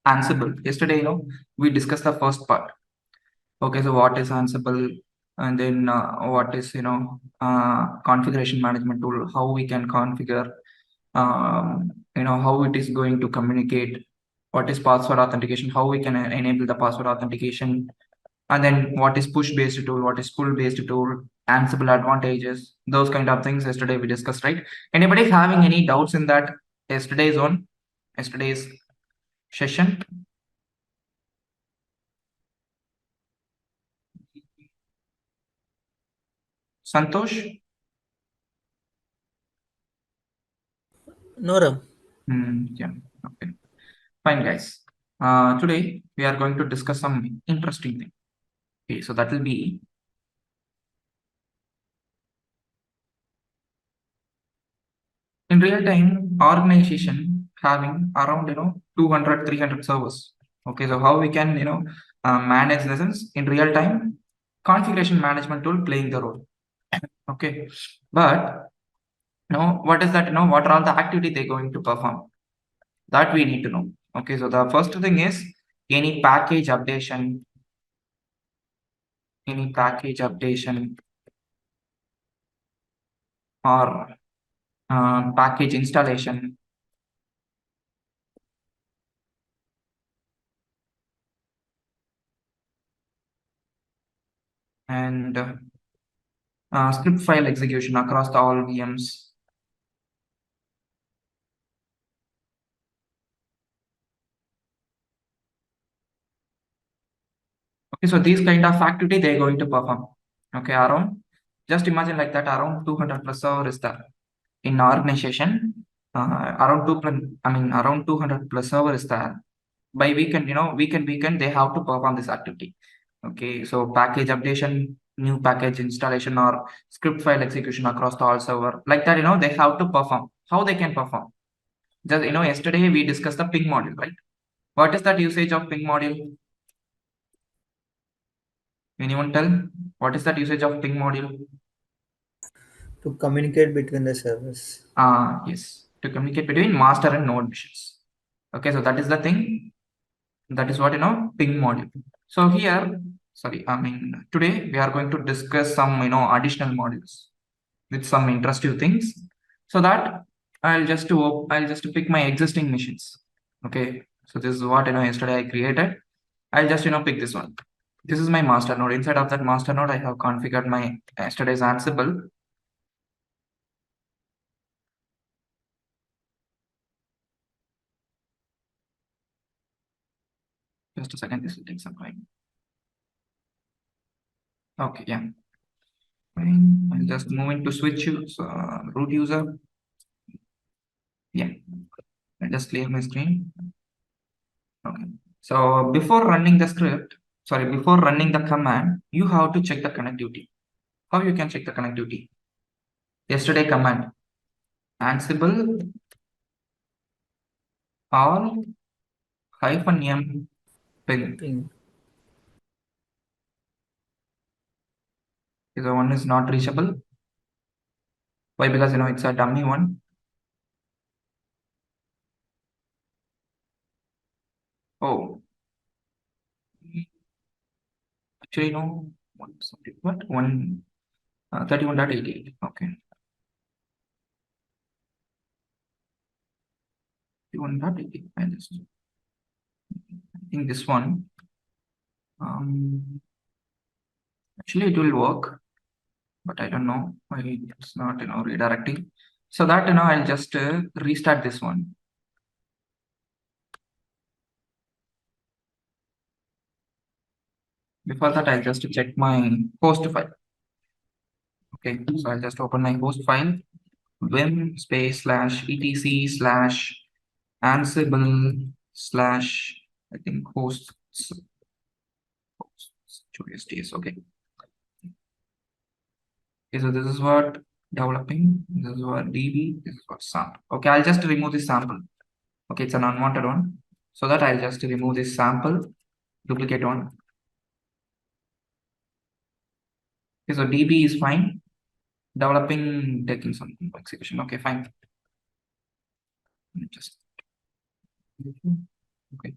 Ansible. Yesterday, we discussed the first part. Okay, so what is Ansible, and then what is configuration management tool, how we can configure, how it is going to communicate, what is password authentication, how we can enable the password authentication, and then what is push based tool, what is pull based tool, Ansible advantages, those kind of things yesterday we discussed, right? Anybody having any doubts in that yesterday's session? Santosh? No, Ram. Yeah, okay. Fine, guys. Today we are going to discuss some interesting thing. Okay, so that will be in real time organization having around 200 300 servers. Okay, so how we can manage lessons in real time, configuration management tool playing the role. Okay, but what is that? What are all the activity they're going to perform? That we need to know. Okay, so the first thing is any package updation, or package installation, and script file execution across the all VMs. Okay, so these kind of activity they're going to perform. Okay, just imagine like that, around 200 plus server is there in organization. Around 200 plus server is there. By weekend, weekend they have to perform this activity. Okay, so package updation, new package installation, or script file execution across the all server, like that, they have to perform. How they can perform? Just yesterday we discussed the ping module, right? What is that usage of ping module? Anyone tell? What is that usage of ping module? To communicate between the servers. Yes, to communicate between master and node machines. Okay, so that is the thing. That is what ping module. So here, today we are going to discuss some additional modules with some interesting things. So that I'll just pick my existing machines. Okay, so this is what yesterday I created. I'll just pick this one. This is my master node. Inside of that master node, I have configured my yesterday's Ansible. Just a second, this will take some time. Okay, yeah. Fine. I'll just move into switch root user. Yeah, I'll just clear my screen. Okay. So before running the command, you have to check the connectivity. How you can check the connectivity? Yesterday command Ansible all -m ping. Ping. The one is not reachable. Why? Because it's a dummy one. Oh, actually no. What? 31.88. Okay. 31.88. I think this one. Actually it will work, but I don't know why it's not redirecting. So that I'll just restart this one. Before that, I'll just check my host file. Okay, so I'll just open my host file, vim space /etc /ansible slash, I think hosts /hosts. Okay. Okay, so this is what developing, this is what DB, this is what sample. Okay, I'll just remove this sample. Okay, it's an unwanted one. So that I'll just remove this sample, duplicate one. Okay, so DB is fine. Developing, taking some execution. Okay, fine. Just okay.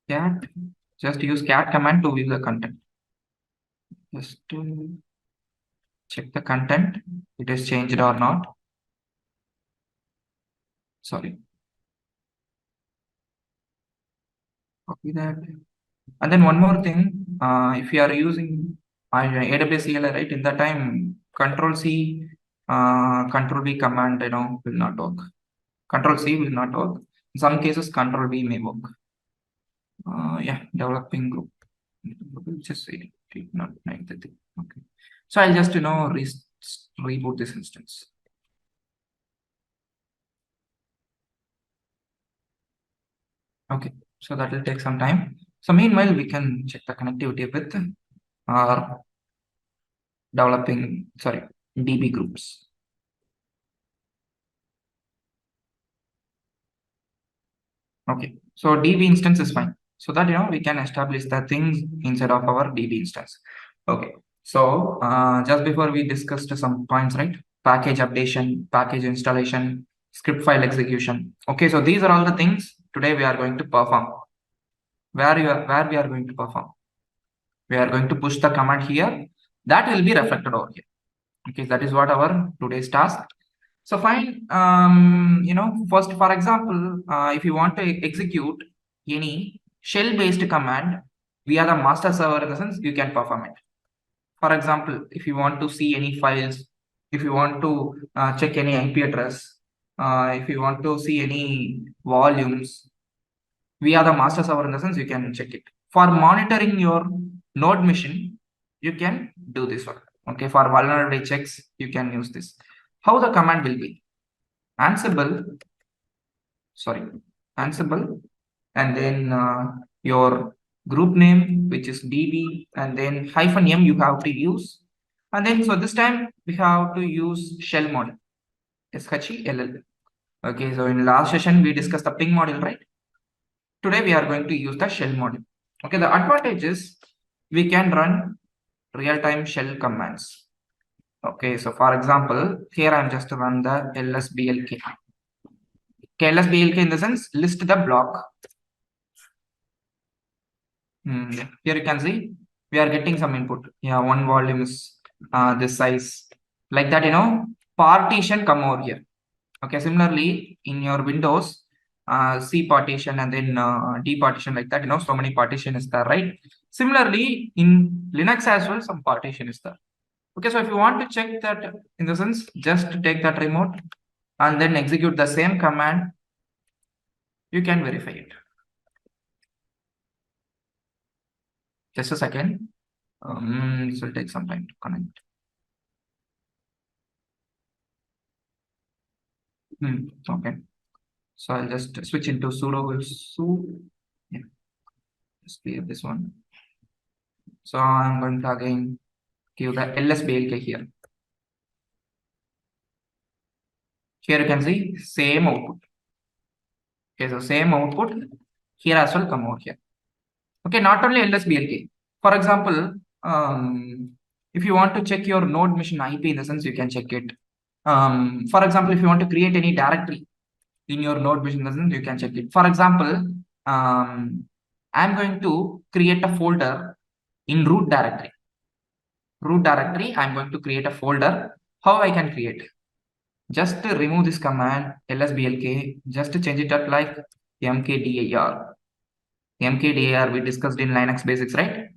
cat, just use cat command to view the content. Just to check the content, it is changed or not. Sorry, copy that. And then one more thing, if you are using AWS CLI, right, in that time, Control C, Control V command, will not work. Control C will not work. In some cases, Control V may work. Yeah, developing group. Just say it, not like that thing. Okay. So I'll just, reboot this instance. Okay. So that will take some time. So meanwhile, we can check the connectivity with our developing, sorry, DB groups. Okay. So DB instance is fine. So that, we can establish the things inside of our DB instance. Okay. So just before we discussed some points, right? Package updation, package installation, script file execution. Okay. So these are all the things today we are going to perform. Where we are going to perform. We are going to push the command here. That will be reflected over here. Okay. That is what our today's task. So fine, first, for example, if you want to execute any shell-based command via the master server, in the sense, you can perform it. For example, if you want to see any files, if you want to check any IP address, if you want to see any volumes via the master server, in the sense, you can check it. For monitoring your node machine, you can do this one. Okay, for vulnerability checks, you can use this. How the command will be? Ansible, and then your group name, which is DB, and then -m you have to use. And then, so this time we have to use shell model, SHELL. Okay, so in last session, we discussed the ping model, right? Today, we are going to use the shell model. Okay, the advantage is we can run real-time shell commands. Okay, so for example, here I'm just to run the lsblk. LSBLK in the sense list the block. Here you can see we are getting some input. Yeah, one volume is this size. Like that, partition come over here. Okay, similarly in your Windows, C partition and then D partition, like that, so many partition is there, right? Similarly in Linux as well, some partition is there. Okay, so if you want to check that, in the sense, just take that remote and then execute the same command, you can verify it. Just a second. This will take some time to connect. Okay. So I'll just switch into sudo. Yeah. Just clear this one. So I'm going to again give the lsblk here. Here you can see same output. Okay, so same output here as well come over here. Okay, not only lsblk. For example, if you want to check your node machine IP, in the sense, you can check it. For example, if you want to create any directory in your node machine, you can check it. For example, I'm going to create a folder in root directory. I'm going to create a folder. How I can create? Just to remove this command lsblk, just to change it up like mkdir. Mkdir we discussed in Linux basics, right?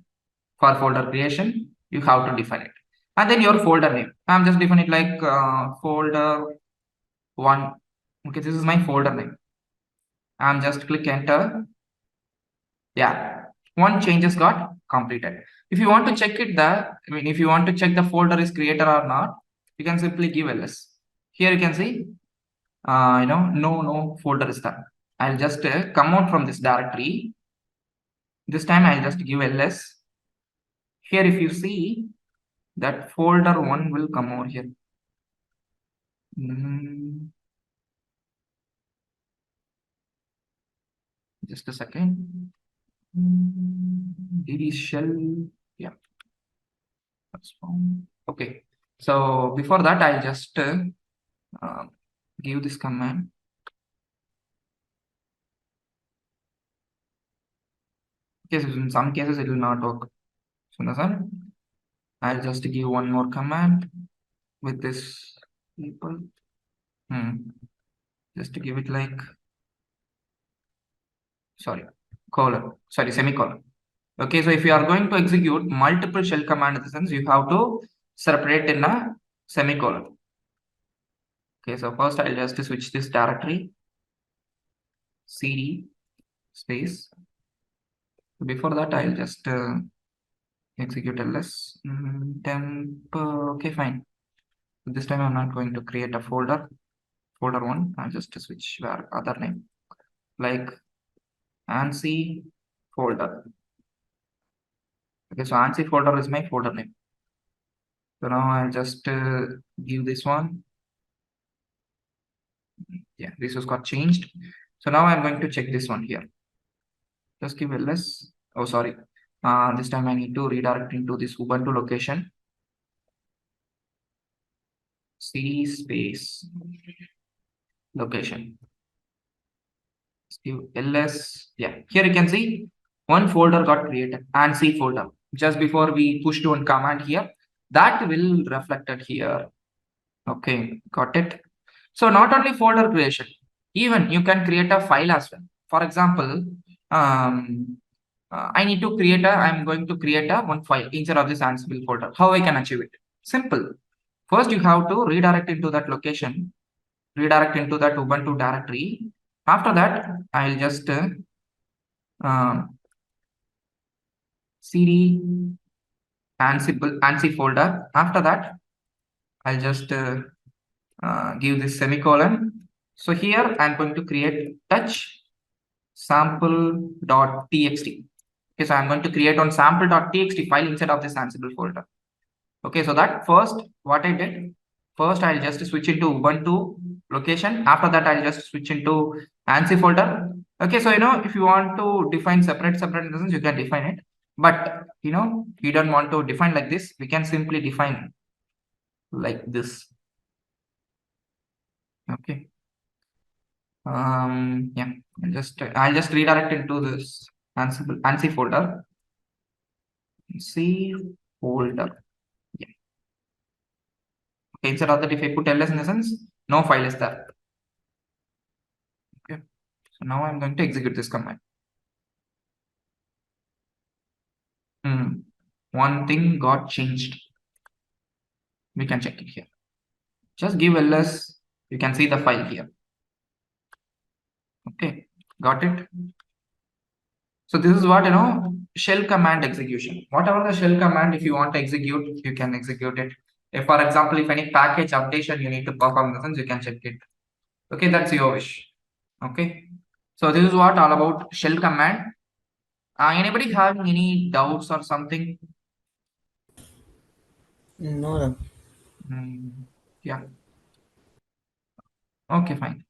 For folder creation, you have to define it. And then your folder name. I'm just defining it like folder 1. Okay, this is my folder name. I'm just click enter. Yeah, one changes got completed. If you want to check it if you want to check the folder is created or not, you can simply give ls. Here you can see, no folder is done. I'll just come out from this directory. This time I'll just give ls. Here, if you see, that folder 1 will come over here. Just a second. DD shell, yeah, that's fine. Okay, so before that, I'll just give this command. Okay, so in some cases it will not work. So I'll just give one more command with this people. Just to give it like, semicolon. Okay, so if you are going to execute multiple shell command in the sense, you have to separate in a semicolon. Okay, so first I'll just switch this directory, cd space. Before that, I'll just execute ls temp. Okay, fine. This time I'm not going to create a folder one. I'll just switch where other name like ANSI folder. Okay, so ANSI folder is my folder name. So now I'll just give this one. Yeah, this was got changed. So now I'm going to check this one here. Just give ls. Oh, sorry. This time I need to redirect into this Ubuntu location. C space location. Just give ls. Yeah, here you can see one folder got created, ANSI folder. Just before we pushed one command here, that will reflected here. Okay, got it. So not only folder creation, even you can create a file as well. For example, I'm going to create a one file inside of this Ansible folder. How I can achieve it? Simple. First, you have to redirect into that location, redirect into that Ubuntu directory. After that, I'll just cd ANSI folder. After that, I'll just give this semicolon. So here I'm going to create touch sample.txt. Okay, so I'm going to create on sample.txt file inside of this Ansible folder. Okay, so that first, what I did, first I'll just switch into Ubuntu location. After that, I'll just switch into ANSI folder. Okay, so if you want to define separate instances, you can define it. But we don't want to define like this. We can simply define like this. Okay. Yeah, I'll just redirect into this ANSI folder. C folder. Yeah. Okay, instead of that, if I put ls in the sense, no file is there. Okay. So now I'm going to execute this command. One thing got changed. We can check it here. Just give ls. You can see the file here. Okay, got it. So this is what shell command execution. Whatever the shell command, if you want to execute, you can execute it. If, for example, if any package updation you need to perform, the sense you can check it. Okay, that's your wish. Okay, so this is what all about shell command. Anybody having any doubts or something? No, Ram. Yeah. Okay, fine.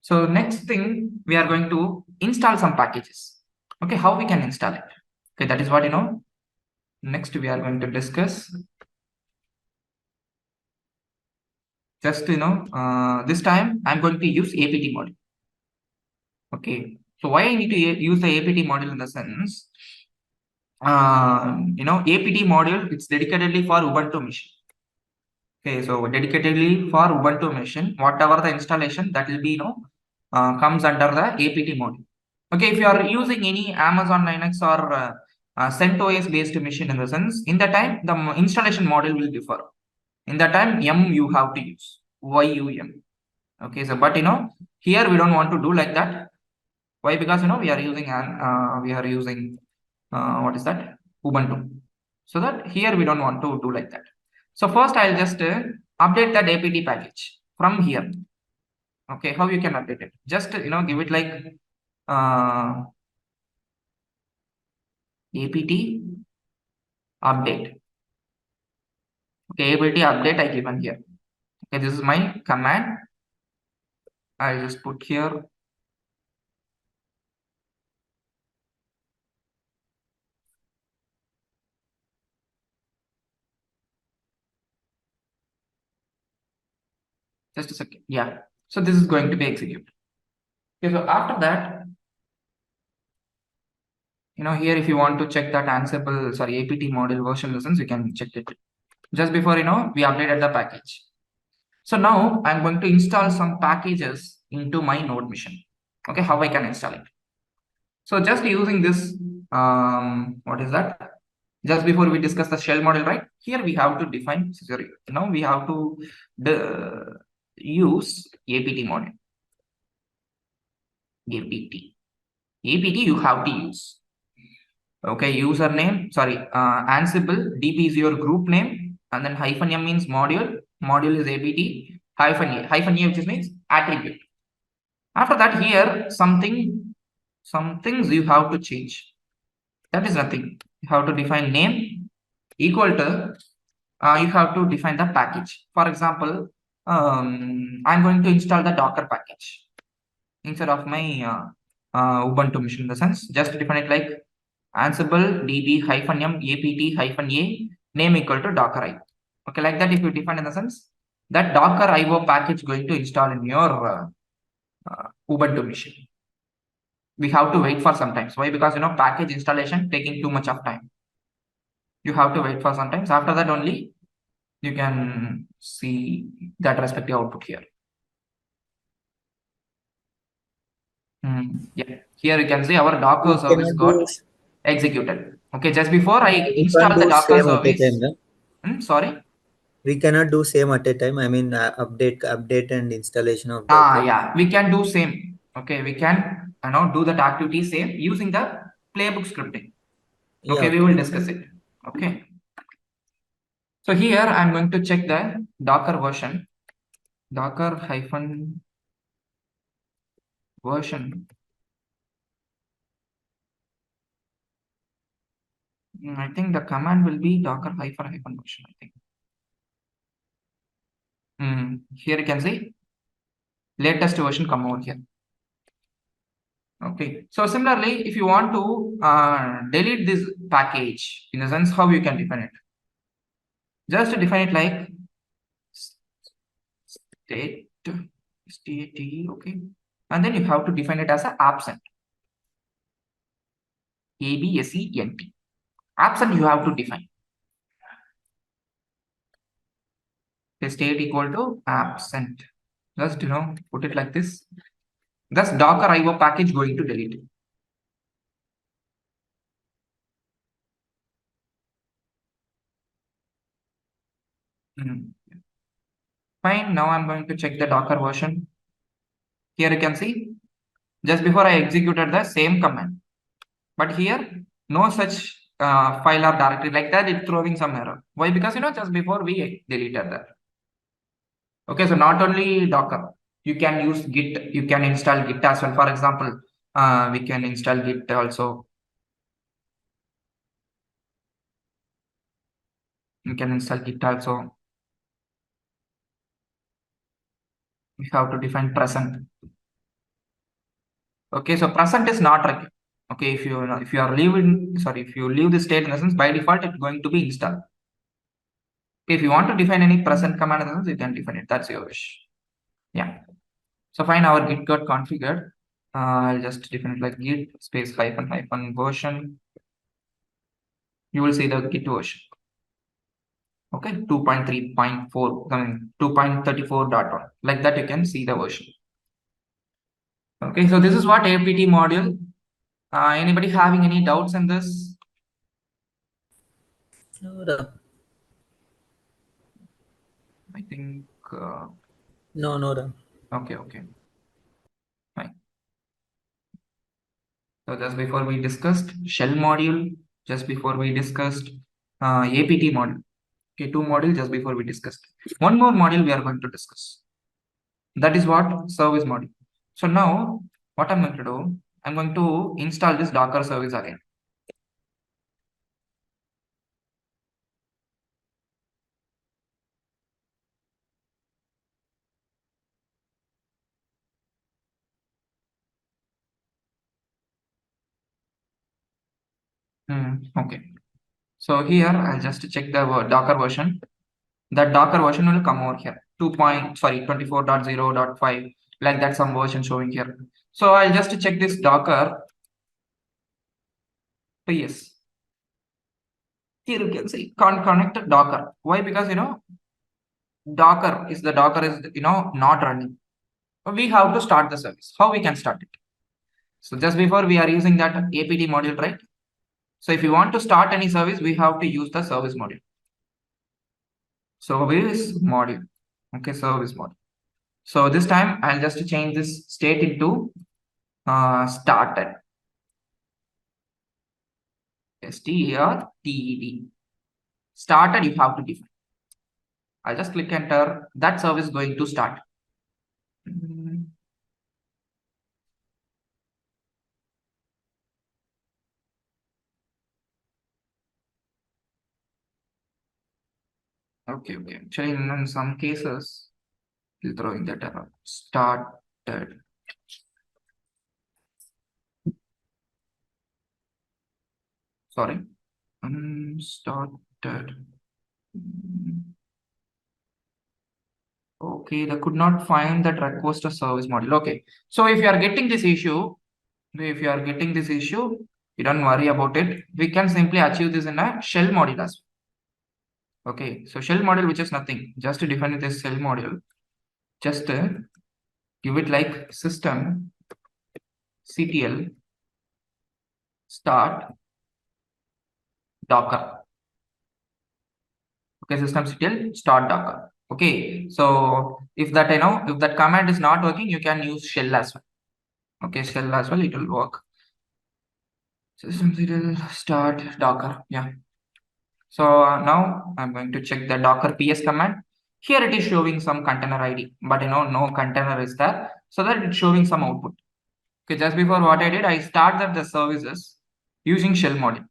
So next thing, we are going to install some packages. Okay, how we can install it? Okay, that is what next we are going to discuss. Just this time I'm going to use APT module. Okay, so why I need to use the APT module in the sense, APT module, it's dedicatedly for Ubuntu machine. Okay, so dedicatedly for Ubuntu machine, whatever the installation that will be comes under the APT module. Okay, if you are using any Amazon Linux or CentOS based machine in the sense, in the time the installation module will differ. In the time M you have to use YUM. Okay, so but here we don't want to do like that. Why? Because we are using what is that, Ubuntu. So that here we don't want to do like that. So first I'll just update that APT package from here. Okay, how you can update it? Just give it like APT update. Okay, APT update I given here. Okay, this is my command. I just put here. Just a second. Yeah. So this is going to be executed. Okay, so after that, here if you want to check that Ansible, sorry, APT module version lessons, you can check it. Just before, we updated the package. So now I'm going to install some packages into my node machine. Okay, how I can install it. So just using this, what is that? Just before we discuss the shell model, right? Here we have to define, sorry, now we have to use APT model. APT you have to use. Okay, username, sorry, Ansible, DB is your group name, and then hyphen M means module, module is APT, hyphen A which means attribute. After that, here some things you have to change. That is nothing. You have to define name equal to, you have to define the package. For example, I'm going to install the Docker package instead of my Ubuntu machine. In the sense, just define it like Ansible db hyphen m apt hyphen a name equal to Docker IO. Okay, like that. If you define in the sense that Docker IO package going to install in your Ubuntu machine. We have to wait for some time. Why? Because package installation taking too much of time. You have to wait for some time. After that only you can see that respective output here. Yeah, here you can see our Docker service got executed. Okay, just before I install the Docker service. Sorry. We cannot do same at a time. I mean, update and installation of Docker. Yeah, we can do same. Okay, we can do that activity same using the playbook scripting. Okay, we will discuss it. Okay. So here I'm going to check the Docker version. Docker hyphen version. I think the command will be Docker hyphen version, I think. Here you can see latest version come over here. Okay, so similarly, if you want to delete this package, in the sense how you can define it, just to define it like state, okay, and then you have to define it as a absent, absent. Absent you have to define. The state equal to absent. Just put it like this. Thus Docker IO package going to delete it. Fine. Now I'm going to check the Docker version. Here you can see just before I executed the same command, but here no such file or directory like that. It's throwing some error. Why? Because just before we deleted that. Okay, so not only Docker, you can use Git. You can install Git as well. For example, we can install Git also. You can install Git also. We have to define present. Okay, so present is not required. Okay, if you are leaving, sorry, if you leave the state in the sense, by default it's going to be installed. If you want to define any present command in the sense, you can define it. That's your wish. Yeah. So fine, our Git got configured. I'll just define it like Git space hyphen version. You will see the Git version. Okay, 2.3.4, I mean 2.34.1. Like that, you can see the version. Okay, so this is what APT module. Anybody having any doubts in this? No. I think No. Okay. Fine. So just before we discussed shell module, just before we discussed APT module. Okay, 2 modules just before we discussed. One more module we are going to discuss. That is what service module. So now what I'm going to do, I'm going to install this Docker service again. Okay. So here I'll just check the Docker version. That Docker version will come over here. 24.0.5, like that, some version showing here. So I'll just check this Docker PS. Here you can see connect Docker. Why? Because Docker is not running. We have to start the service. How we can start it? So just before we are using that APT module, right? So if you want to start any service, we have to use the service module. Service module. Okay, service module. So this time I'll just change this state into started. STARTED. Started, you have to define. I'll just click enter. That service is going to start. Okay. Actually, in some cases, it's throwing that error. Started. Sorry. Started. Okay, they could not find that request a service module. Okay. So if you are getting this issue, you don't worry about it. We can simply achieve this in a shell module as well. Okay. So shell module, which is nothing. Just to define this shell module, just give it like system ctl start docker. Okay, systemctl start docker. Okay, so if that if that command is not working, you can use shell as well. Okay, shell as well, it will work. Systemctl start docker. Yeah. So now I'm going to check the docker ps command. Here it is showing some container ID, but no container is there, so that it's showing some output. Okay, just before what I did, I started the services using shell module.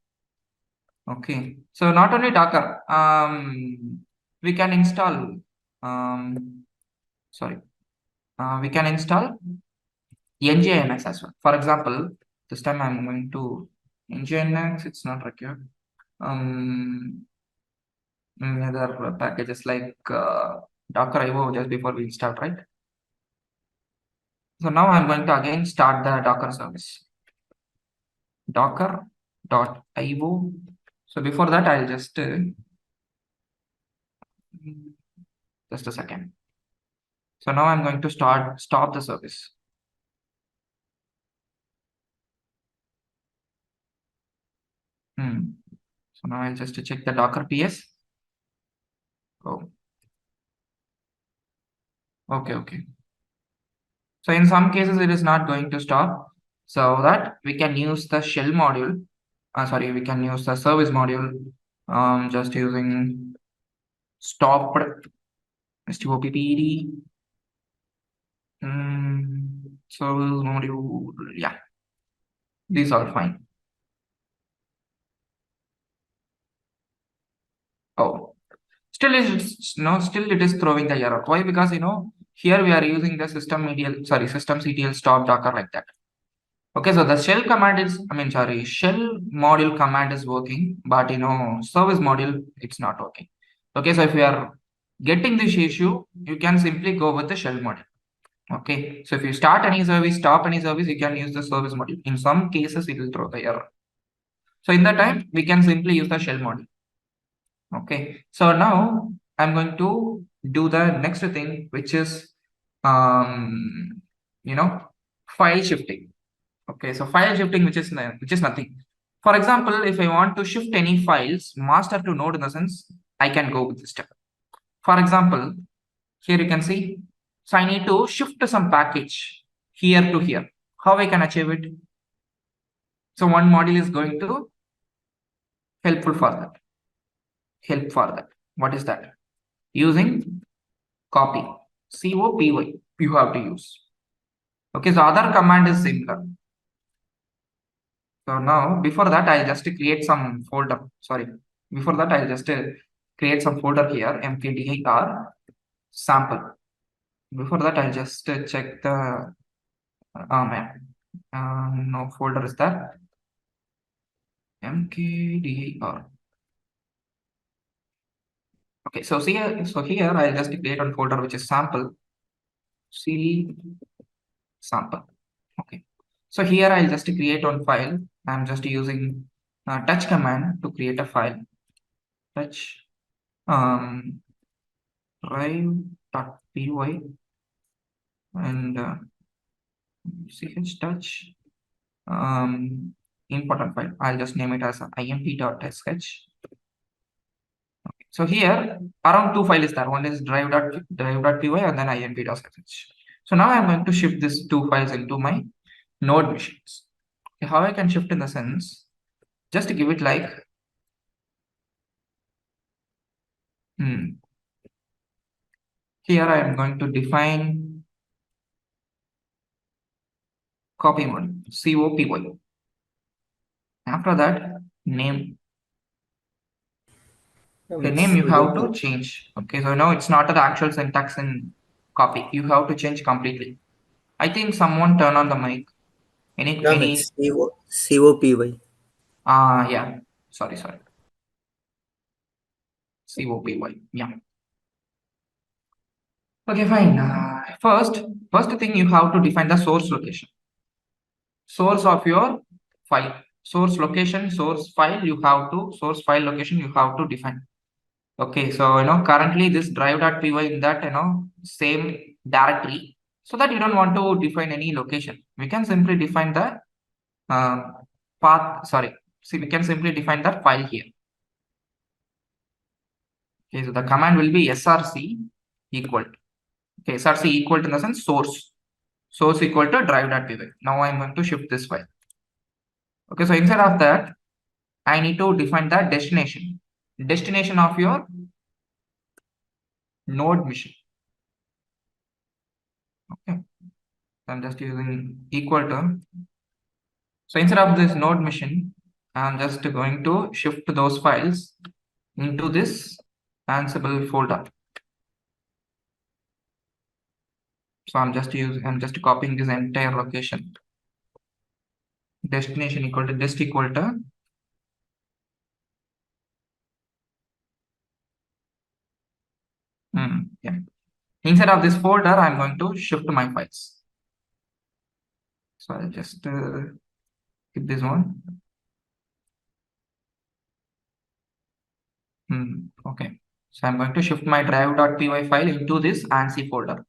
Okay, so not only Docker, we can install, we can install Nginx as well. For example, this time I'm going to Nginx, it's not required. Other packages like Docker IO just before we install, right? So now I'm going to again start the Docker service. Docker.io. So before that, I'll just a second. So now I'm going to stop the service. So now I'll just check the Docker PS. Oh, okay. So in some cases, it is not going to stop. So that we can use the shell module. We can use the service module. Just using stopped stopped service module. Yeah, these are fine. Oh, still it is throwing the error. Why? Because here we are using the systemctl stop docker like that. Okay, so the shell command is, shell module command is working, but service module, it's not working. Okay, so if you are getting this issue, you can simply go with the shell module. Okay, so if you start any service, stop any service, you can use the service module. In some cases, it will throw the error. So in that time, we can simply use the shell module. Okay, so now I'm going to do the next thing, which is, file shifting. Okay, so file shifting, which is nothing. For example, if I want to shift any files, master to node in the sense, I can go with this step. For example, here you can see, so I need to shift some package here to here. How I can achieve it? So one module is going to helpful for that. What is that? Using copy. COPY. You have to use. Okay, so other command is similar. So now, before that, I'll just create some folder. Before that, I'll just create some folder here, mkdir sample. Before that, I'll just check the no folder is there. mkdir. Okay, so here I'll just create one folder which is sample, C sample. Okay, so here I'll just create one file. I'm just using touch command to create a file. Touch drive.py and ch touch important file. I'll just name it as imp.sh. So here around two files is there. One is drive.py and then imp.sh. So now I'm going to shift these two files into my node machines. Okay, how I can shift in the sense, just to give it like here I am going to define copy mode, COPY. After that, name. Okay, name you have to change. Okay, so now it's not the actual syntax in copy. You have to change completely. I think someone turn on the mic. It's COPY. Yeah. Sorry. COPY. Yeah. Okay, fine. First thing you have to define the source location. Source of your file. Source location, source file, source file location you have to define. Okay, so currently this drive.py in that same directory, so that you don't want to define any location. We can simply define the path. Sorry, see, we can simply define that file here. Okay, so the command will be src equal. Okay, src equal to in the sense source equal to drive.py. Now I'm going to shift this file. Okay, so instead of that, I need to define the destination of your node machine. Okay, I'm just using equal to. So instead of this node machine, I'm just going to shift those files into this Ansible folder. So I'm just copying this entire location. Destination equal to dest equal to yeah. Inside of this folder, I'm going to shift my files. So I'll just keep this one. Okay. So I'm going to shift my drive.py file into this ANSI folder.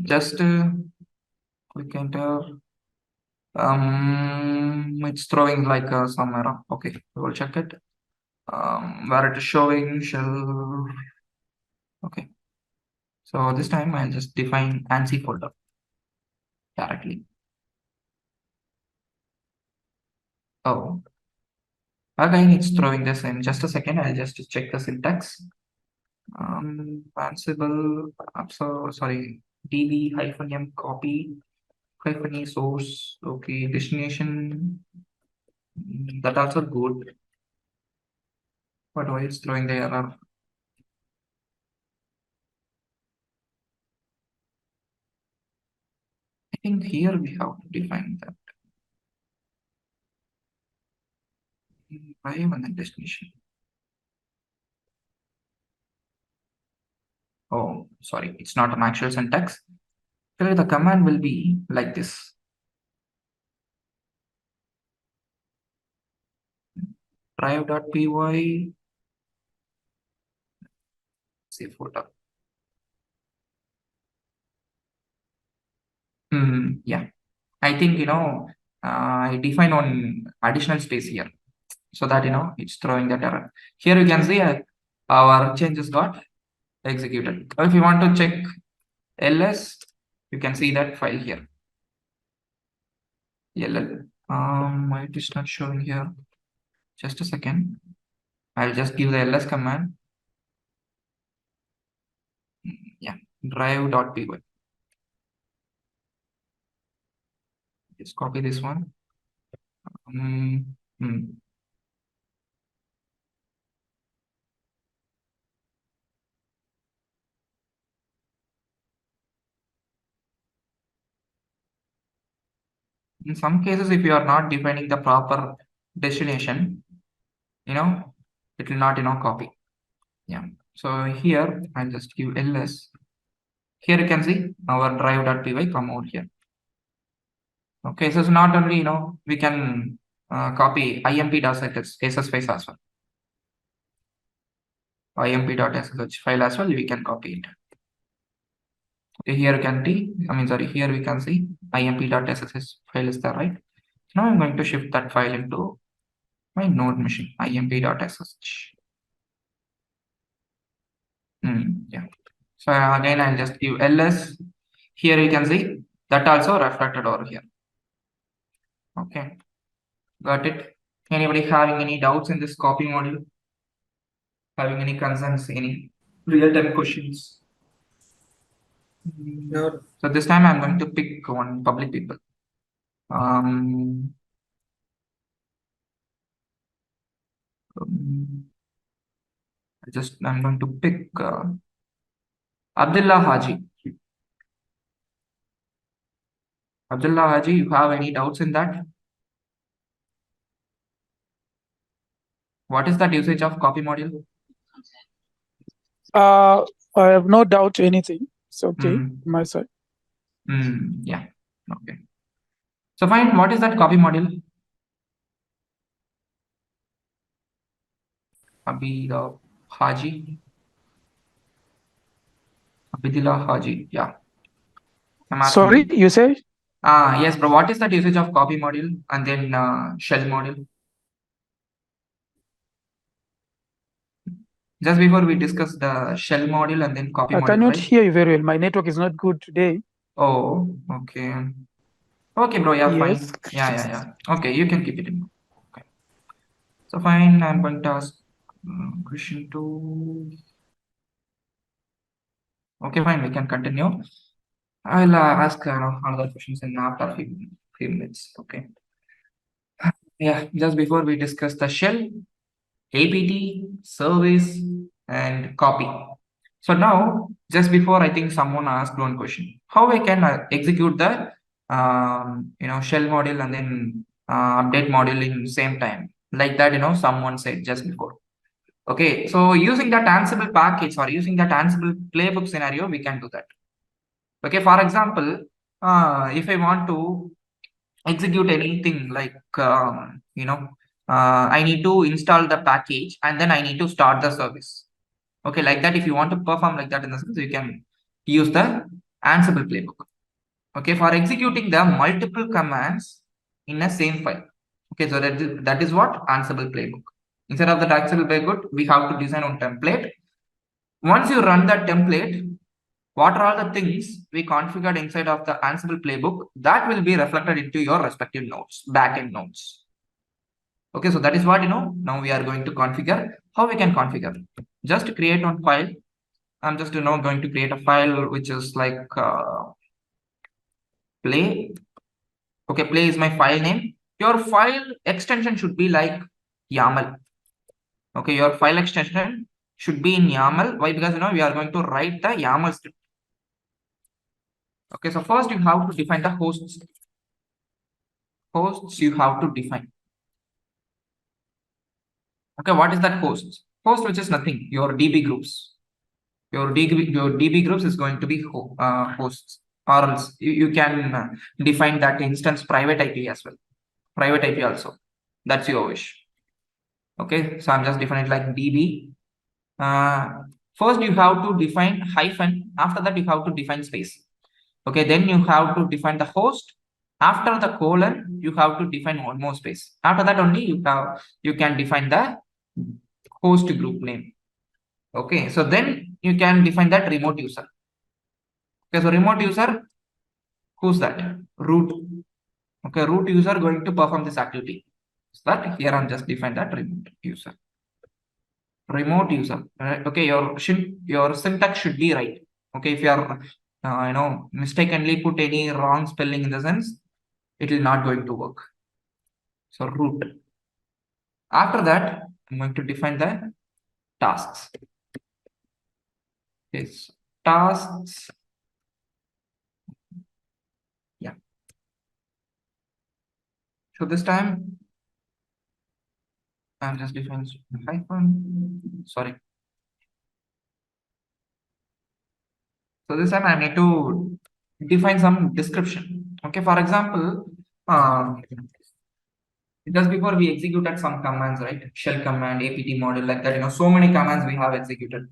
Just click enter. It's throwing like some error. Okay, we'll check it. Where it is showing shell. Okay. So this time I'll just define ANSI folder directly. Oh, again it's throwing the same. Just a second, I'll just check the syntax. Ansible, so sorry, db-m copy -e source. Okay, destination. That also good. But why it's throwing the error? I think here we have to define that. Drive and then destination. Oh, sorry, it's not an actual syntax. Here the command will be like this. Drive.py say folder. Yeah, I think I define one additional space here so that it's throwing that error. Here you can see our changes got executed. If you want to check ls, you can see that file here. Why it is not showing here? Just a second. I'll just give the ls command. Yeah, drive.py. Just copy this one. In some cases, if you are not defining the proper destination, it will not copy. Yeah. So here I'll just give ls. Here you can see our drive.py come over here. Okay, so it's not only we can copy imp.ss file as well. imp.sh file as well, we can copy it. Okay, here you can see, here we can see imp.ss file is there, right? Now I'm going to shift that file into my node machine, imp.sh. Yeah. So again, I'll just give ls. Here you can see that also reflected over here. Okay, got it. Anybody having any doubts in this copy module? Having any concerns, any real-time questions? No. So this time I'm going to pick one public people. Um, I'm going to pick Abdullah Haji. Abdullah Haji, you have any doubts in that? What is that usage of copy module? I have no doubt anything. It's okay on my side. Yeah. Okay. So fine. What is that copy module? Abdullah Haji. Abdullah Haji. Yeah. I'm asking Sorry, you say? yes, bro. What is that usage of copy module and then shell module? Just before we discuss the shell module and then copy I module, cannot right? hear you very well. My network is not good today. Oh, okay. Okay, bro. Yeah, Yes. fine. Yeah. Okay, you can keep it in. Okay. So fine. I'm going to ask question 2. Okay, fine. We can continue. I'll ask another questions in after a few minutes. Okay. Yeah, just before we discuss the shell, APT, service, and copy. So now, just before I think someone asked one question, how I can execute the shell module and then update module in same time, like that someone said just before. Okay, so using that Ansible package or using that Ansible playbook scenario, we can do that. Okay, for example, if I want to execute anything like I need to install the package and then I need to start the service. Okay, like that, if you want to perform like that in the sense, you can use the Ansible playbook. Okay, for executing the multiple commands in a same file. Okay, so that is what Ansible playbook. Instead of the Ansible playbook, we have to design one template. Once you run that template, what are all the things we configured inside of the Ansible playbook that will be reflected into your respective nodes, backend nodes. Okay, so that is what now we are going to configure. How we can configure? Just create one file. I'm just going to create a file which is like play. Okay, play is my file name. Your file extension should be like YAML. Okay, your file extension should be in YAML. Why? Because we are going to write the YAML script. Okay, so first you have to define the hosts. Hosts you have to define. Okay, what is that host? Host, which is nothing, your DB groups. Your DB groups is going to be hosts, or else you can define that instance private IP as well. Private IP also. That's your wish. Okay, so I'm just defining it like DB. First you have to define hyphen. After that you have to define space. Okay, then you have to define the host. After the colon, you have to define one more space. After that only you can define the host group name. Okay, so then you can define that remote user. Okay, so remote user, who's that? Root. Okay, root user going to perform this activity. So that here I'm just define that remote user. Remote user. Okay, your syntax should be right. Okay, if you are mistakenly put any wrong spelling in the sense, it will not going to work. So root. After that, I'm going to define the tasks. Yes, tasks. Yeah. So this time I'm just defining hyphen. Sorry. So this time I need to define some description. Okay, for example, just before we executed some commands, right? Shell command, apt module, like that, so many commands we have executed.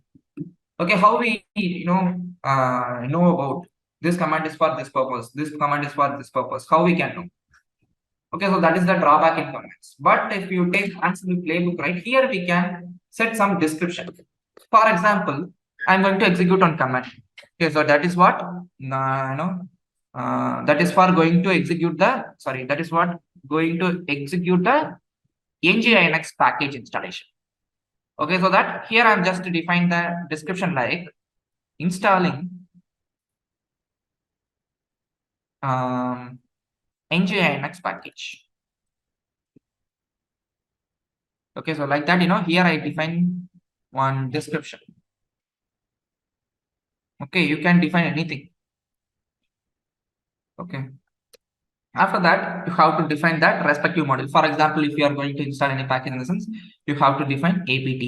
Okay, how we, know about this command is for this purpose, this command is for this purpose, how we can know? Okay, so that is the drawback in commands. But if you take Ansible playbook, right, here we can set some description. For example, I'm going to execute on command. Okay, so that is what, that is for going to execute the, that is what going to execute the Engg package installation. Okay, so that here I'm just to define the description like installing Engg package. Okay, so like that, here I define one description. Okay, you can define anything. Okay. After that, you have to define that respective module. For example, if you are going to install any package in the sense, you have to define apt.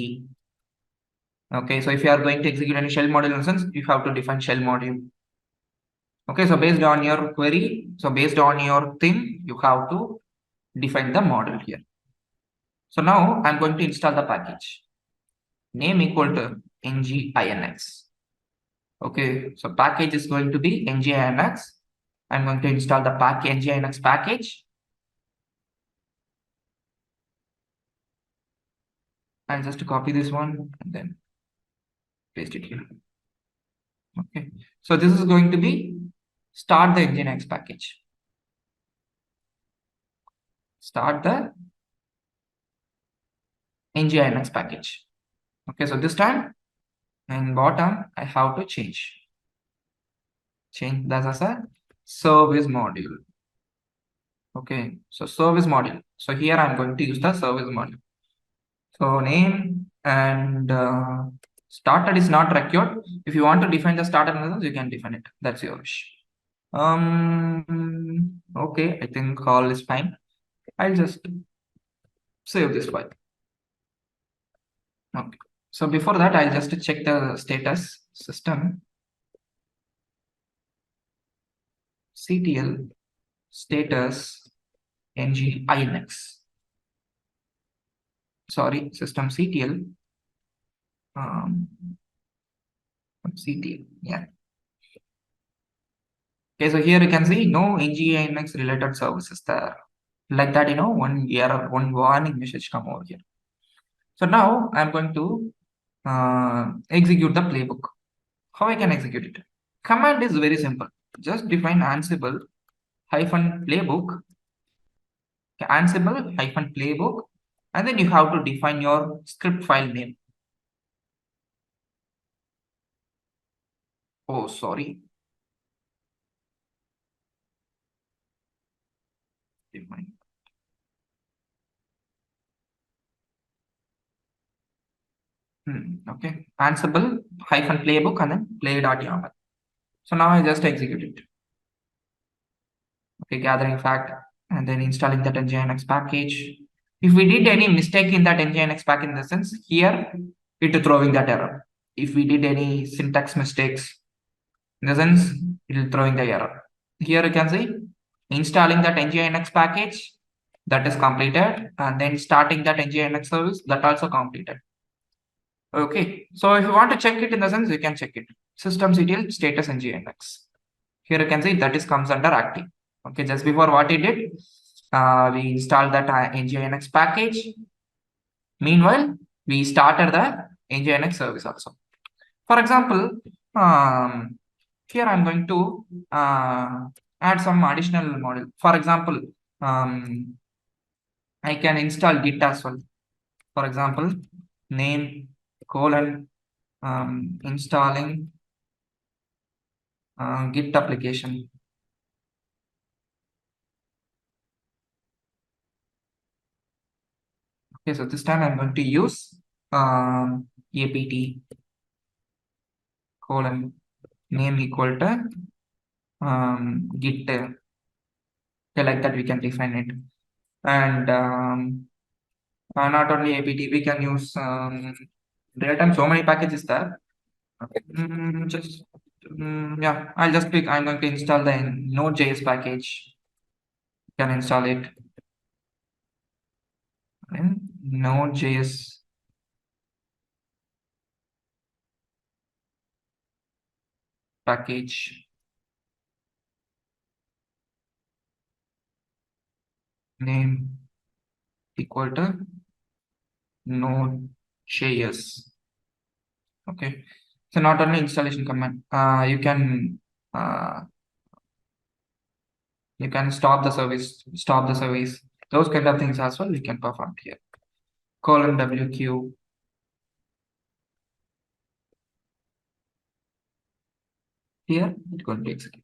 Okay, so if you are going to execute any shell module in the sense, you have to define shell module. Okay, so based on your query, so based on your thing, you have to define the module here. So now I'm going to install the package. Name equal to Engg. Okay, so package is going to be Engg. I'm going to install the Engg package. I'll just copy this one and then paste it here. Okay, so this is going to be start the Engg package. Start the Engg package. Okay, so this time in bottom I have to change that as a service module. Okay, so service module. So here I'm going to use the service module. So name and started is not required. If you want to define the starter methods, you can define it. That's your wish. Okay, I think all is fine. I'll just save this file. Okay, so before that, I'll just check the status system CTL status Engg. Sorry, system CTL. CTL, yeah. Okay, so here you can see no Engg related services there. Like that, one error, one warning message come over here. So now I'm going to execute the playbook. How I can execute it? Command is very simple. Just define Ansible -playbook, Ansible -playbook, and then you have to define your script file name. Oh, sorry. Define. Okay, Ansible -playbook and then play.yaml. So now I just execute it. Okay, gathering fact and then installing that Engg package. If we did any mistake in that Engg package, in the sense here, it is throwing that error. If we did any syntax mistakes, in the sense, it will throwing the error. Here you can see installing that Engg package, that is completed, and then starting that Engg service, that also completed. Okay, so if you want to check it, in the sense, you can check it. Systemctl status Engg. Here you can see that is comes under active. Okay, just before what it did, we installed that Engg package. Meanwhile, we started the Engg service also. For example, here I'm going to add some additional module. For example, I can install Git as well. For example, name : installing Git application. Okay, so this time I'm going to use apt : name equal to Git. Okay, like that we can define it. And not only apt, we can use real-time, so many packages there. Okay. Just Yeah, I'll just click. I'm going to install the Node.js package. You can install it. Node.js package name equal to Node.js. Okay, so not only installation command, you can stop the service, those kind of things as well you can perform here. Colon WQ. Here it's going to execute.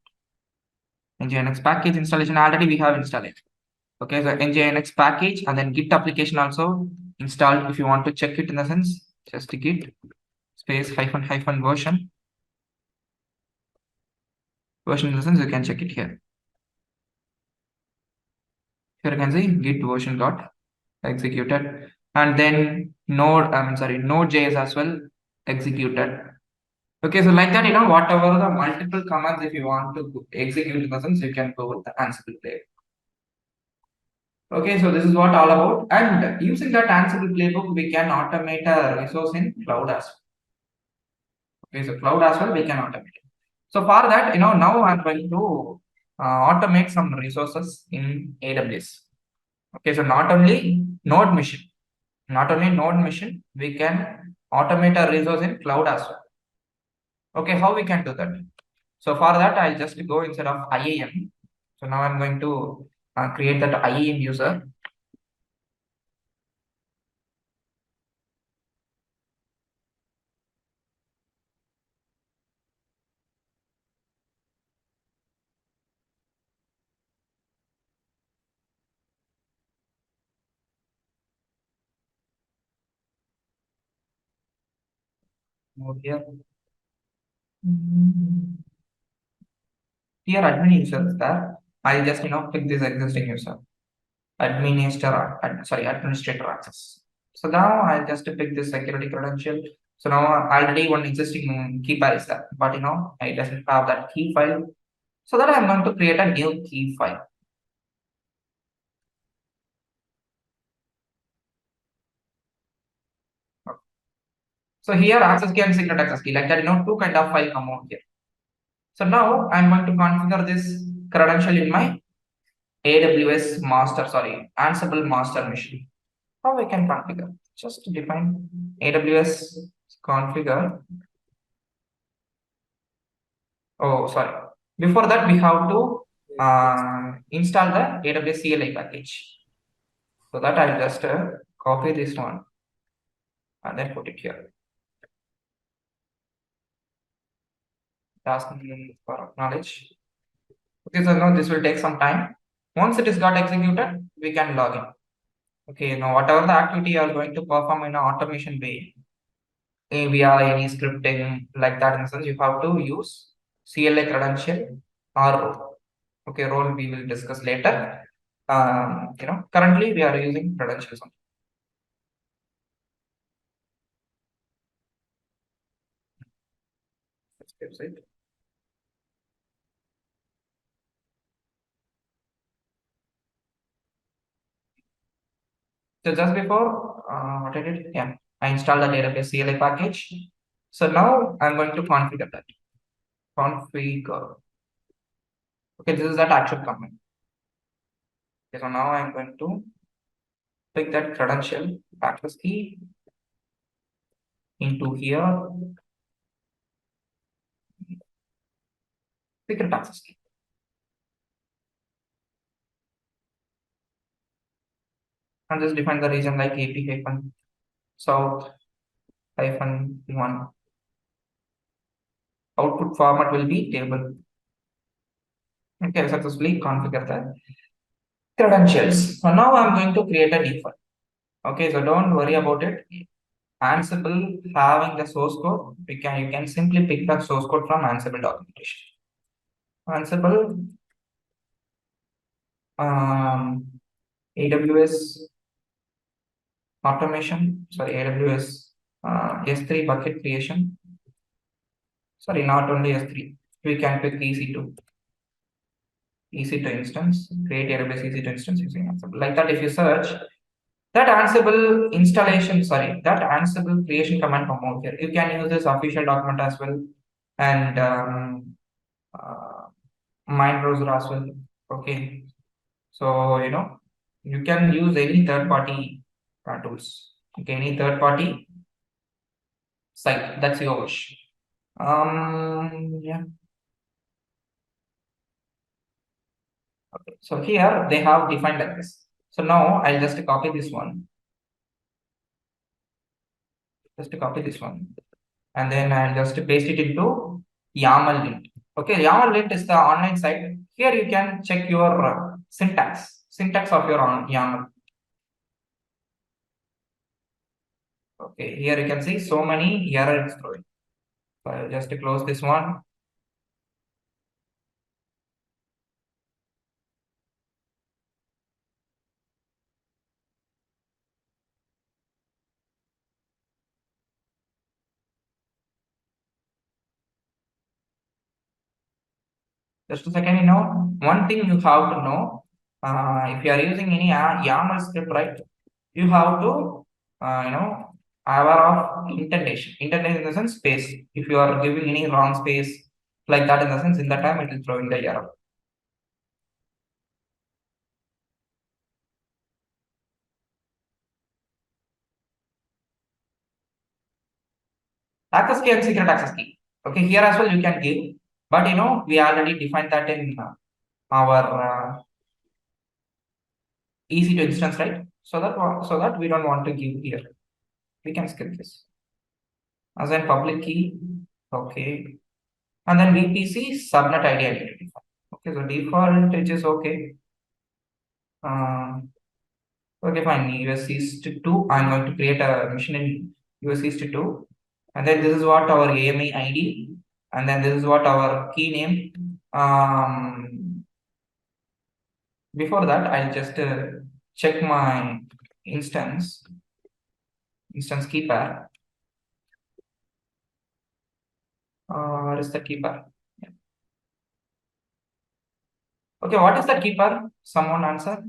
Nginx package installation already we have installed it. Okay, so Nginx package and then Git application also installed. If you want to check it in the sense, just git space -- version in the sense you can check it here. Here you can see git version got executed, and then Node.js as well executed. Okay, so like that, whatever the multiple commands, if you want to execute in the sense, you can go with the Ansible playbook. Okay, so this is what all about. And using that Ansible playbook, we can automate a resource in cloud as well. Okay, so cloud as well, we can automate it. So for that, now I'm going to automate some resources in AWS. Okay, so not only node machine, we can automate a resource in cloud as well. Okay, how we can do that? So for that, I'll just go inside of IAM. So now I'm going to create that IAM user. Over here. Here admin user is there. I'll just pick this existing user. Administrator access. So now I'll just pick this security credential. So now already one existing key file is there, but it doesn't have that key file. So that I'm going to create a new key file. So here access key and secret access key, like that, two kind of file come out here. So now I'm going to configure this credential in my Ansible master machine. How I can configure? Just define AWS configure. Oh, sorry. Before that, we have to install the AWS CLI package. So that I'll just copy this one and then put it here. Ask me for acknowledge. Okay, so now this will take some time. Once it is got executed, we can log in. Okay, now whatever the activity you are going to perform in an automation way, via any scripting like that, in the sense you have to use CLI credential or role. Okay, role we will discuss later. Currently we are using credentials only. Website. So just before what I did, I installed the database CLI package. So now I'm going to configure that. Configure. Okay, this is that actual command. Okay, so now I'm going to pick that credential access key into here. Secret access key. And just define the region like AP-south-1. Output format will be table. Okay, successfully configure the credentials. So now I'm going to create a default. Okay, so don't worry about it. Ansible having the source code, you can simply pick the source code from Ansible documentation. Ansible AWS automation, AWS S3 bucket creation. Sorry, not only S3. We can pick EC2 instance, create AWS EC2 instance using Ansible. Like that, if you search that Ansible installation, sorry, that Ansible creation command from over here, you can use this official document as well, and mind browser as well. Okay, so you can use any third-party tools. Okay, any third-party site. That's your wish. Yeah. Okay, so here they have defined like this. So now I'll just copy this one. Just copy this one, and then I'll just paste it into YAML lint. Okay, YAML lint is the online site. Here you can check your syntax of your YAML. Okay, here you can see so many errors throwing. So I'll just close this one. Just a second, one thing you have to know, if you are using any YAML script, right, you have to, aware of indentation. Indentation in the sense space. If you are giving any wrong space, like that in the sense, in that time it will throw in the error. Access key and secret access key. Okay, here as well you can give, but we already defined that in our EC2 instance, right? So that we don't want to give here. We can skip this. Assign public key. Okay. And then VPC subnet ID identity. Okay, so default which is okay. Okay, fine. US East 2. I'm going to create a machine in US East 2. And then this is what our AMI ID. And then this is what our key name. Before that, I'll just check my instance key pair. Where is the key pair? Yeah. Okay, what is the key pair? Someone answer.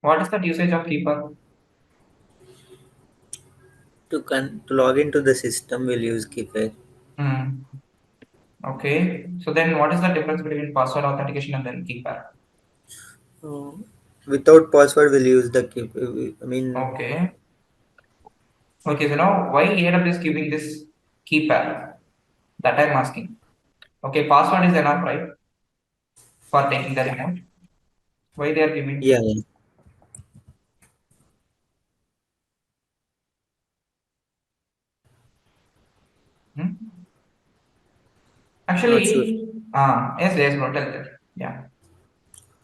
What is the usage of key pair? To log into the system, we'll use keeper. Okay, so then what is the difference between password authentication and then key pair? Without password, we'll use the keeper. I mean, Okay. Okay, so now why AWS is giving this key pair? That I'm asking. Okay, password is enough, right? For taking the remote. Why they are giving? yeah. Hmm? Not Actually, sure. yes, bro, tell that. Yeah.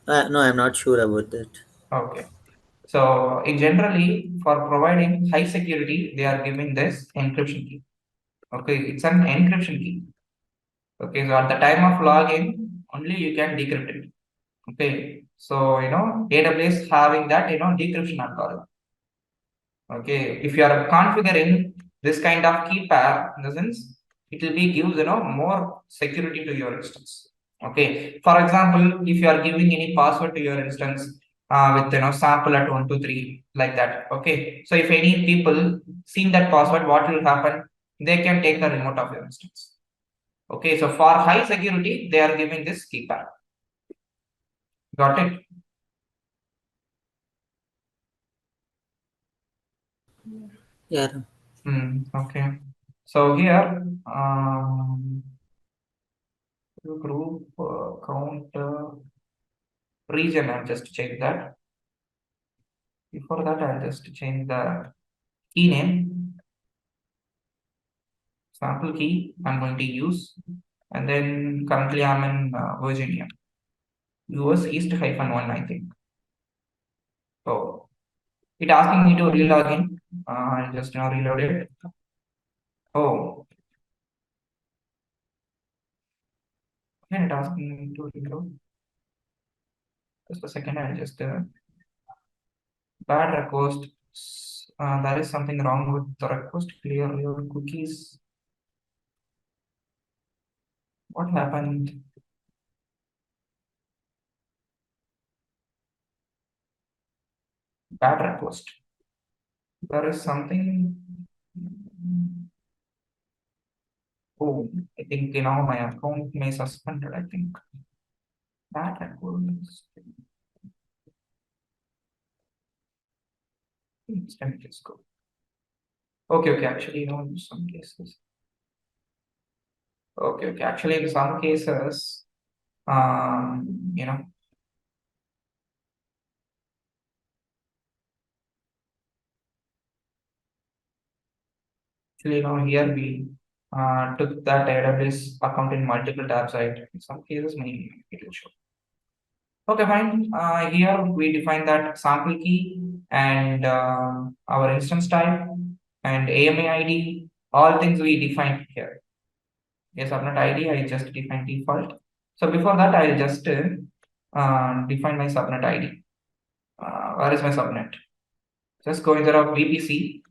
No, I'm not sure about that. Okay. So in generally, for providing high security, they are giving this encryption key. Okay, it's an encryption key. Okay, so at the time of login, only you can decrypt it. Okay, so AWS having that decryption algorithm. Okay, if you are configuring this kind of key pair, in the sense it will be gives more security to your instance. Okay, for example, if you are giving any password to your instance with sample at 123 like that. Okay, so if any people seen that password, what will happen? They can take the remote of your instance. Okay, so for high security, they are giving this key pair. Got it? Yeah. Okay. So here, group count region, I'll just change that. Before that, I'll just change the key name, sample key I'm going to use. And then currently I'm in Virginia, US East -1, I think. So it asking me to relog in. I'll just reload it. Oh, again it asking me to reload. Just a second, I'll just bad request. There is something wrong with the request. Clear your cookies. What happened? Bad request. There is something. Oh, I think my account may suspended. I think bad request. Let me just go. Okay. Actually, in some cases. Okay. Actually, in some cases, you know. Actually, here we took that AWS account in multiple tabs, right? In some cases, many it will show. Okay, fine. Here we define that sample key and our instance type and AMA ID, all things we defined here. Yes, subnet ID, I just define default. So before that, I'll just define my subnet ID. Where is my subnet? Just go into the VPC.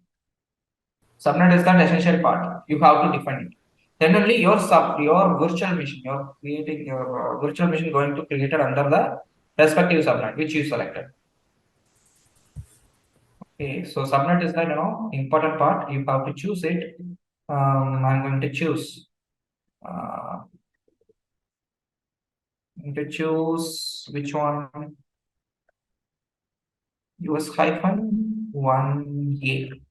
Subnet is the essential part. You have to define it. Then only your virtual machine, you're creating your virtual machine going to create it under the respective subnet which you selected. Okay, so subnet is the important part. You have to choose it. I'm going to choose. Which one? US-1A.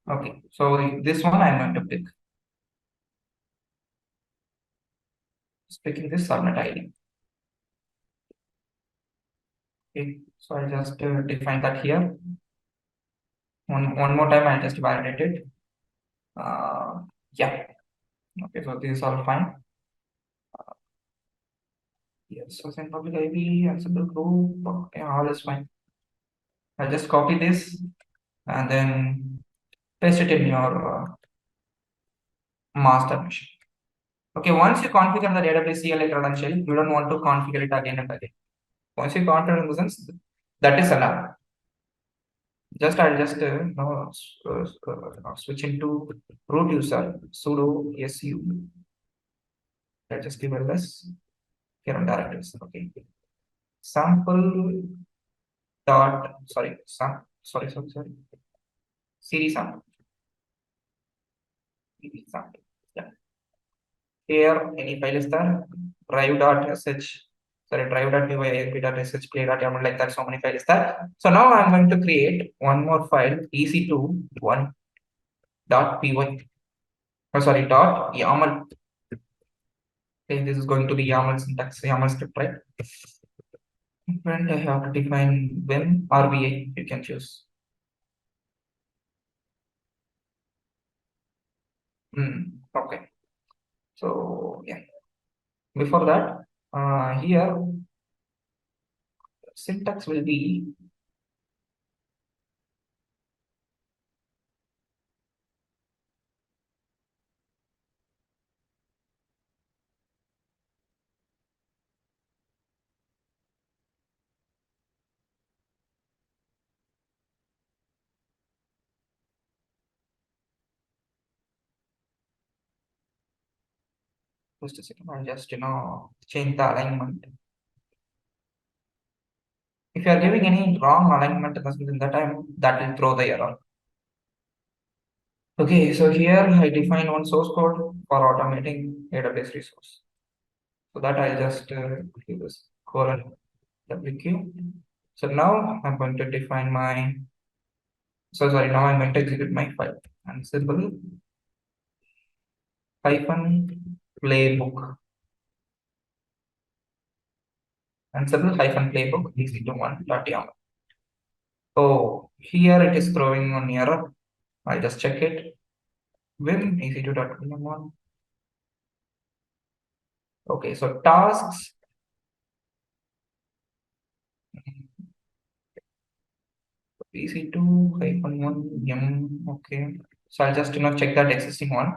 Okay, so this one I'm going to pick. Just picking this subnet ID. Okay, so I'll just define that here. One more time, I'll just validate it. Yeah. Okay, so this is all fine. Yes, so send public IP, ansible group. Okay, all is fine. I'll just copy this and then paste it in your master machine. Okay, once you configure the database CLI credential, you don't want to configure it again and again. Once you configure in the sense, that is enough. I'll just switch into root user sudo su. I'll just give ls here on directories. Okay, sample dot sorry cd sample. Yeah. Here any file is there, drive.sh, drive.py, play.yaml, like that. So many files is there. So now I'm going to create one more file, ec2.1.py. Oh, sorry, .yaml. Okay, this is going to be YAML syntax, YAML script, right? And I have to define when RBA you can choose. Okay. So yeah. Before that, here syntax will be just a second. I'll just change the alignment. If you are giving any wrong alignment in the time, that will throw the error. Okay, so here I define one source code for automating AWS resource. So that I'll just give this colon WQ. So now I'm going to define my. Now I'm going to execute my file. Ansible -playbook. Ansible -playbook ec2.1.yaml. Oh, here it is throwing an error. I'll just check it. Vim ec2.1. Okay, so tasks. ec2-1 okay. So I'll just check that existing one.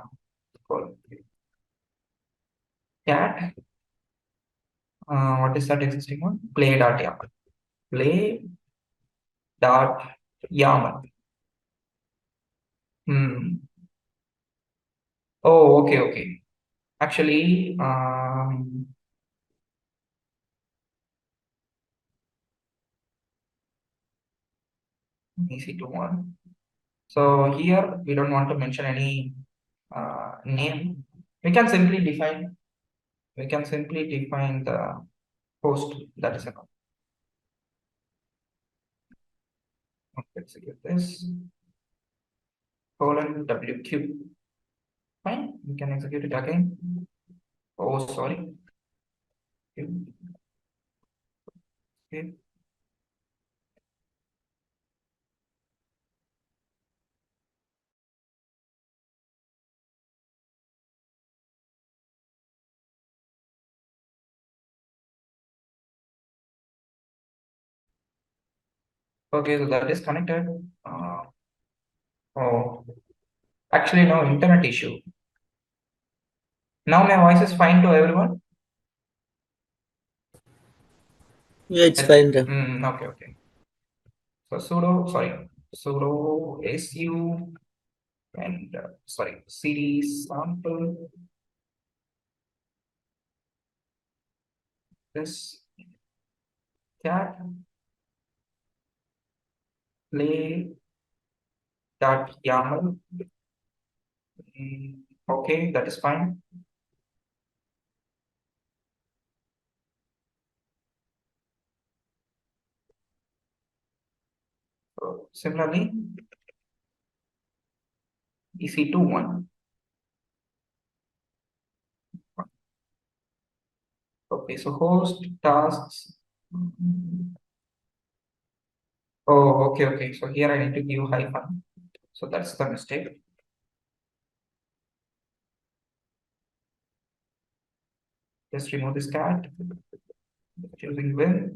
Cool. Cat. What is that existing one? Play.yaml. Play.yaml. Oh, okay. Actually, EC21. So here we don't want to mention any name. We can simply define the host, that is enough. Let's execute this. :WQ. Fine, we can execute it again. Oh, sorry. Okay. Okay, so that is connected. Oh, actually, no internet issue. Now my voice is fine to everyone. Yeah, it's fine. Okay. So sudo su and cd sample this cat play dot YAML. Okay, that is fine. So similarly, EC21. Okay, so host tasks. Oh, okay. So here I need to give hyphen. So that's the mistake. Just remove this cat. Choosing will.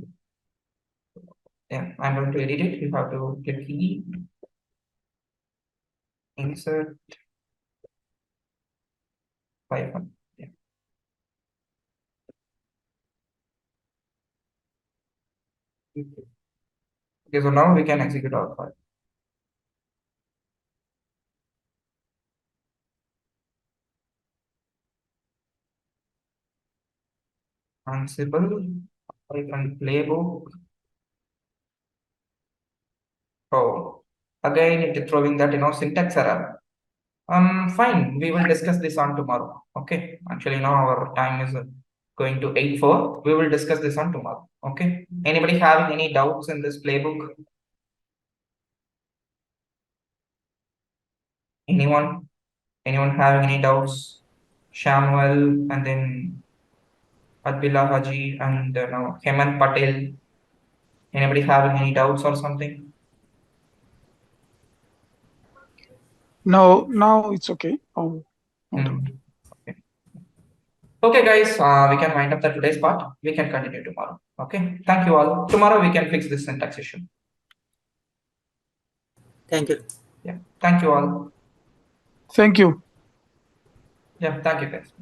Yeah, I'm going to edit it. You have to click E, insert hyphen. Yeah. Okay, so now we can execute our file. Ansible hyphen playbook. Oh, again it throwing that syntax error. Fine, we will discuss this on tomorrow. Okay, actually now our time is going to 8:04. We will discuss this on tomorrow. Okay, anybody having any doubts in this playbook? Anyone having any doubts? Shamuel and then Adbila Haji and now Heman Patel. Anybody having any doubts or something? No, now it's okay. Oh, no doubt. Okay, guys, we can wind up the today's part. We can continue tomorrow. Okay, thank you all. Tomorrow we can fix this syntax issue. Thank you. Yeah, thank you all. Thank you. Yeah, thank you, guys.